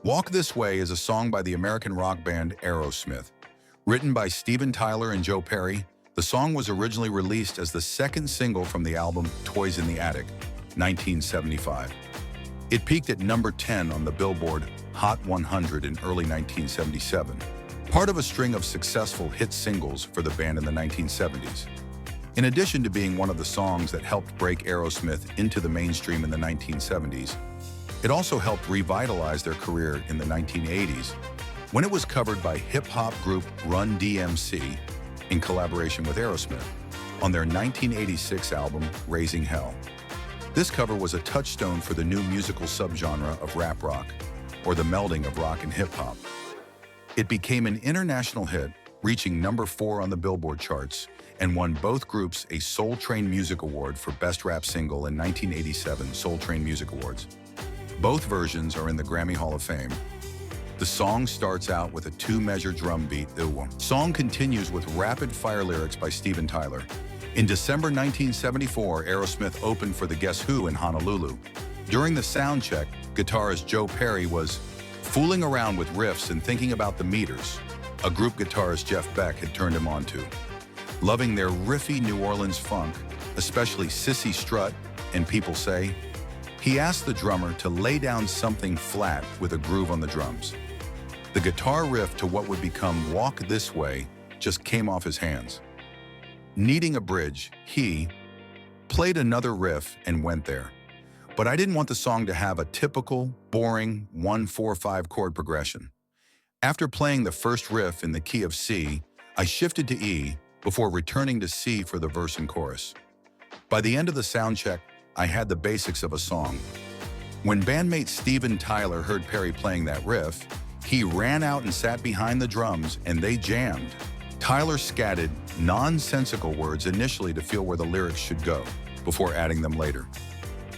Walk This Way is a song by the American rock band Aerosmith. Written by Steven Tyler and Joe Perry, the song was originally released as the second single from the album Toys in the Attic, 1975. It peaked at number 10 on the Billboard Hot 100 in early 1977, part of a string of successful hit singles for the band in the 1970s. In addition to being one of the songs that helped break Aerosmith into the mainstream in the 1970s, it also helped revitalize their career in the 1980s when it was covered by hip-hop group Run-D.M.C. in collaboration with Aerosmith on their 1986 album Raising Hell. This cover was a touchstone for the new musical subgenre of rap rock, or the melding of rock and hip-hop. It became an international hit, reaching number 4 on the Billboard charts, and won both groups a Soul Train Music Award for Best Rap Single in 1987 Soul Train Music Awards. Both versions are in the Grammy Hall of Fame. The song starts out with a 2-measure drum beat. The song continues with rapid-fire lyrics by Steven Tyler. In December 1974, Aerosmith opened for the Guess Who in Honolulu. During the sound check, guitarist Joe Perry was fooling around with riffs and thinking about the meters, a group guitarist Jeff Beck had turned him on to. Loving their riffy New Orleans funk, especially Sissy Strut and People Say, he asked the drummer to lay down something flat with a groove on the drums. The guitar riff to what would become Walk This Way just came off his hands. Needing a bridge, he played another riff and went there. But I didn't want the song to have a typical, boring 1-4-5 chord progression. After playing the first riff in the key of C, I shifted to E before returning to C for the verse and chorus. By the end of the sound check, I had the basics of a song. When bandmate Steven Tyler heard Perry playing that riff, he ran out and sat behind the drums and they jammed. Tyler scattered nonsensical words initially to feel where the lyrics should go, before adding them later.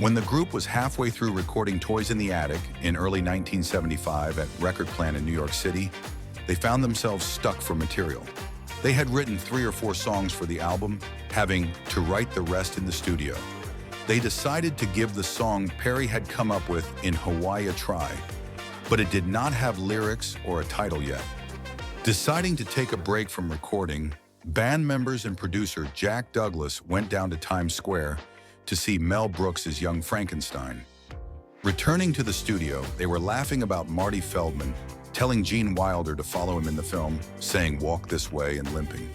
When the group was halfway through recording Toys in the Attic in early 1975 at Record Plant in New York City, they found themselves stuck for material. They had written 3 or 4 songs for the album, having to write the rest in the studio. They decided to give the song Perry had come up with in Hawaii a try, but it did not have lyrics or a title yet. Deciding to take a break from recording, band members and producer Jack Douglas went down to Times Square to see Mel Brooks' Young Frankenstein. Returning to the studio, they were laughing about Marty Feldman, telling Gene Wilder to follow him in the film, saying "Walk This Way" and limping.